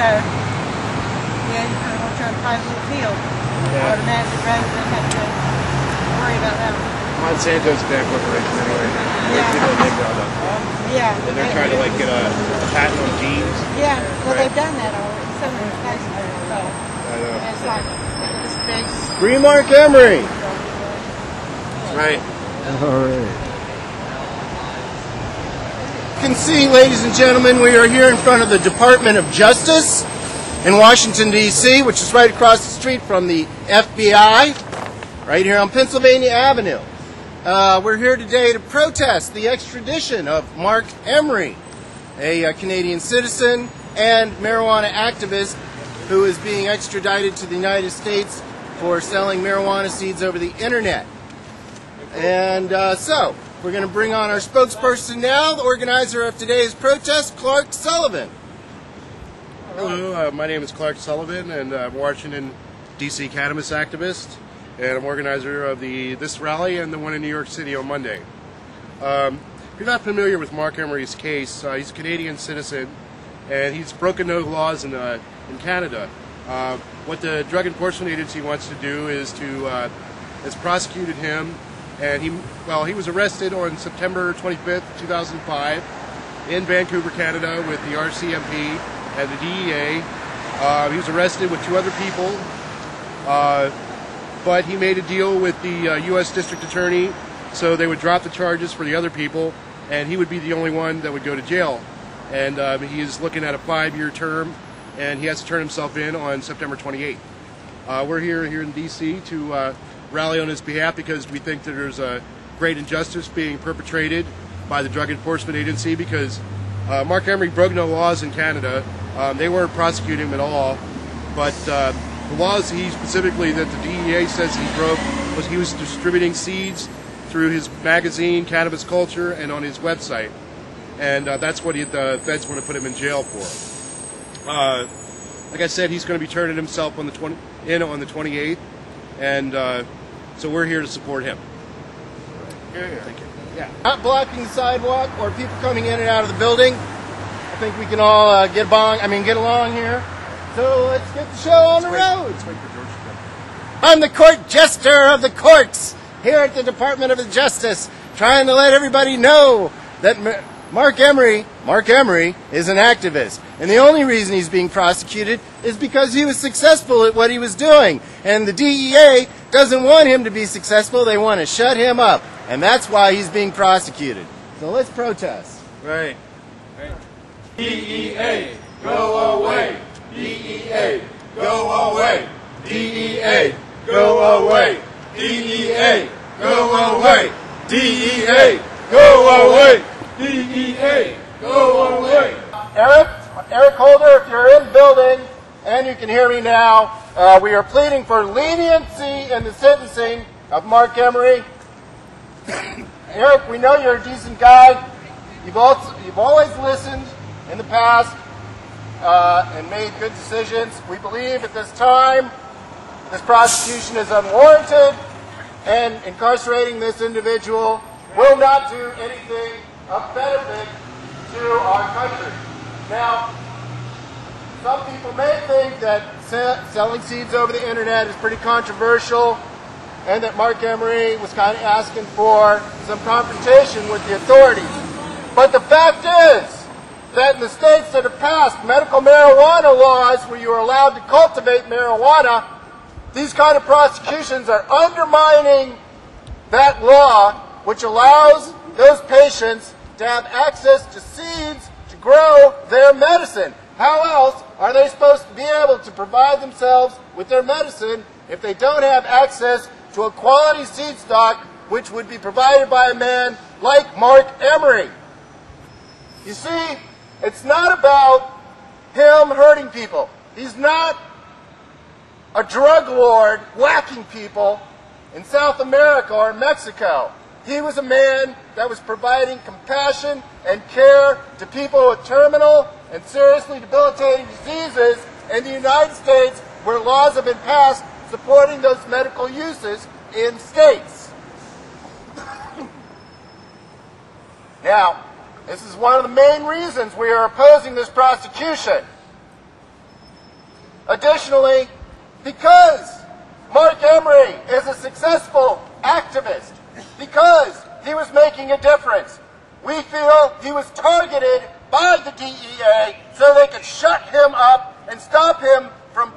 yeah, you kind of want to try to find a little field. Yeah. Automatically, rather than have to worry about that one. Monsanto's a bad corporation anyway. Yeah. People that make that up. Yeah. And they're trying to like get a patent on genes. Yeah, well, Right. they've done that already. Some of the places there, so I know. it's like this big. Free Mark Emery! Right. All right. You can see, ladies and gentlemen, we are here in front of the Department of Justice in Washington, D.C., which is right across the street from the FBI, right here on Pennsylvania Avenue. We're here today to protest the extradition of Mark Emery, a Canadian citizen and marijuana activist who is being extradited to the United States for selling marijuana seeds over the internet. And so, we're going to bring on our spokesperson now, the organizer of today's protest, Clark Sullivan. Hello, my name is Clark Sullivan, and I'm a Washington, D.C. cannabis activist, and I'm organizer of this rally and the one in New York City on Monday. If you're not familiar with Mark Emery's case, he's a Canadian citizen, and he's broken no laws in Canada. What the Drug Enforcement Agency wants to do is has prosecuted him, and he was arrested on September 25th, 2005 in Vancouver, Canada with the RCMP and the DEA. He was arrested with 2 other people, but he made a deal with the U.S. District Attorney so they would drop the charges for the other people, and he would be the only one that would go to jail. And he is looking at a 5-year term, and he has to turn himself in on September 28th. We're here in D.C. to rally on his behalf because we think that there's a great injustice being perpetrated by the Drug Enforcement Agency because Mark Emery broke no laws in Canada. They weren't prosecuting him at all, but the laws that the DEA says he broke was he was distributing seeds through his magazine, Cannabis Culture, and on his website. And that's what the feds want to put him in jail for. Like I said, he's going to be turning himself on the 28th, and so we're here to support him. Thank you. Yeah. Not blocking the sidewalk or people coming in and out of the building. I think we can all get along here. So let's get the show on the road. Let's wait for George to come. I'm the court jester of the courts here at the Department of Justice, trying to let everybody know that Mark Emery is an activist. And the only reason he's being prosecuted is because he was successful at what he was doing. And the DEA doesn't want him to be successful. They want to shut him up. And that's why he's being prosecuted. So let's protest. Right. DEA, go away. DEA, go away. DEA, go away. DEA, go away. DEA, go away. DEA, go away. Eric Holder, if you're in the building and you can hear me now, we are pleading for leniency in the sentencing of Mark Emery. Eric, we know you're a decent guy. You've always listened in the past and made good decisions. We believe at this time this prosecution is unwarranted, and incarcerating this individual will not do anything of benefit to our country. Now, some people may think that selling seeds over the internet is pretty controversial, and that Mark Emery was kind of asking for some confrontation with the authorities. But the fact is that in the states that have passed medical marijuana laws where you are allowed to cultivate marijuana, these kind of prosecutions are undermining that law, which allows those patients to have access to seeds to grow their medicine. How else are they supposed to be able to provide themselves with their medicine if they don't have access to a quality seed stock which would be provided by a man like Mark Emery? You see, it's not about him hurting people. He's not a drug lord whacking people in South America or Mexico. He was a man that was providing compassion and care to people with terminal and seriously debilitating diseases in the United States where laws have been passed supporting those medical uses in states. Now, this is one of the main reasons we are opposing this prosecution. Additionally, because Mark Emery is a successful activist, because he was making a difference, we feel he was targeted by the DEA so they could shut him up and stop him from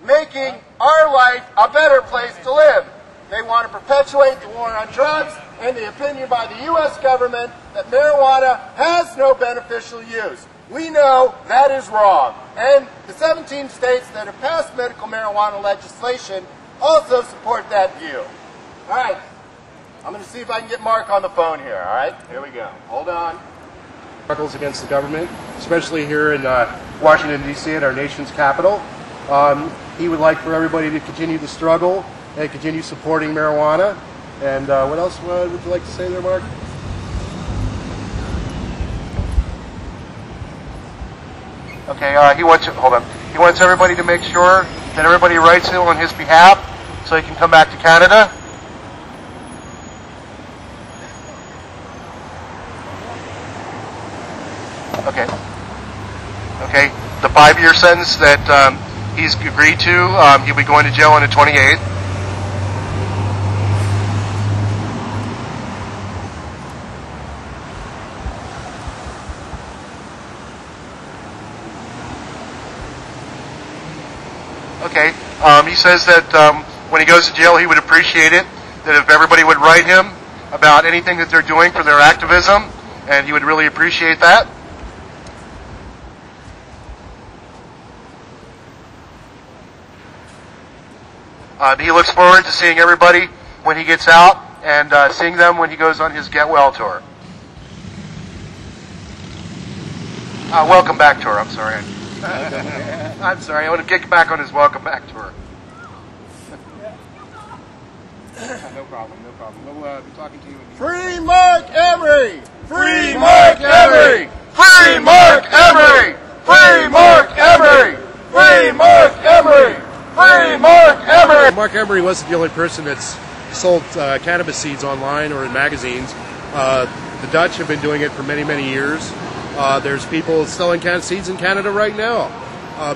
making our life a better place to live. They want to perpetuate the war on drugs and the opinion by the U.S. government that marijuana has no beneficial use. We know that is wrong. And the 17 states that have passed medical marijuana legislation also support that view. All right. I'm going to see if I can get Mark on the phone here. All right. Here we go. Hold on. Struggles against the government, especially here in Washington, D.C. at our nation's capital. He would like for everybody to continue the struggle and continue supporting marijuana. And what else would you like to say there, Mark? Okay, he wants everybody to make sure that everybody writes it on his behalf so he can come back to Canada. Okay, the 5-year sentence that he's agreed to, he'll be going to jail on the 28th. Okay, he says that when he goes to jail, he would appreciate it, that if everybody would write him about anything that they're doing for their activism, and he would really appreciate that. He looks forward to seeing everybody when he gets out and seeing them when he goes on his Get Well tour. Welcome back tour, I'm sorry. I'm sorry, I want to get back on his welcome back tour. No problem. We'll be talking to you. Free Mark Emery! Free Mark Emery! Free Mark Emery! Free Mark Emery! Free Mark Emery! Free Mark Emery! Mark Emery wasn't the only person that's sold cannabis seeds online or in magazines. The Dutch have been doing it for many, many years. There's people selling cannabis seeds in Canada right now.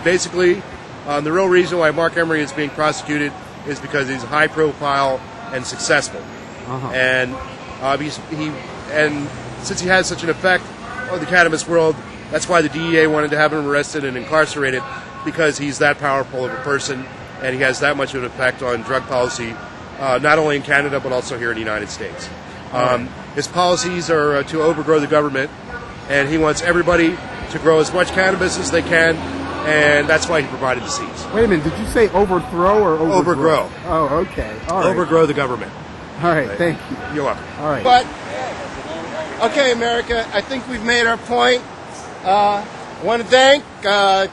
Basically, the real reason why Mark Emery is being prosecuted is because he's high profile and successful. And since he has such an effect on the cannabis world, that's why the DEA wanted to have him arrested and incarcerated, because he's that powerful of a person and he has that much of an effect on drug policy, not only in Canada but also here in the United States. His policies are to overgrow the government, and he wants everybody to grow as much cannabis as they can, and that's why he provided the seeds. Wait a minute, did you say overthrow or overgrow? Overgrow. Oh, okay. All right. Overgrow the government. All right, thank you. You're welcome. All right. But, okay, America, I think we've made our point. I want to thank the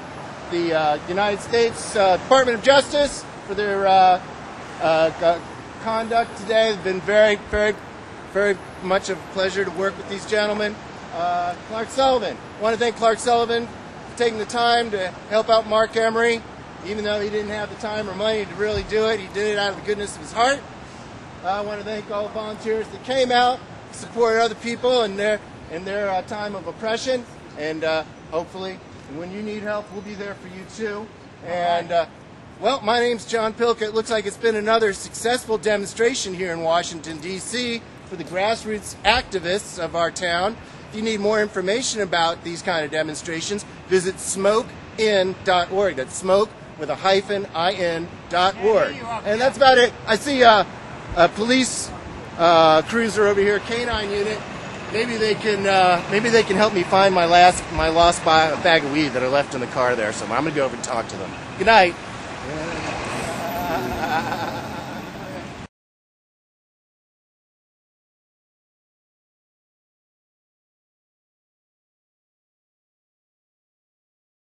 United States Department of Justice for their conduct today. It's been very, very, very much a pleasure to work with these gentlemen. Clark Sullivan. I want to thank Clark Sullivan for taking the time to help out Mark Emery. Even though he didn't have the time or money to really do it, he did it out of the goodness of his heart. I want to thank all the volunteers that came out, supported other people in their time of oppression, and hopefully, when you need help, we'll be there for you too. And well, my name's John Pilka. It looks like it's been another successful demonstration here in Washington, D.C. for the grassroots activists of our town. If you need more information about these kind of demonstrations, visit smokein.org. That's smoke with a -in.org. And that's about it. I see a police cruiser over here, canine unit. Maybe they can help me find my lost bag of weed that I left in the car there. So I'm gonna go over and talk to them. Good night.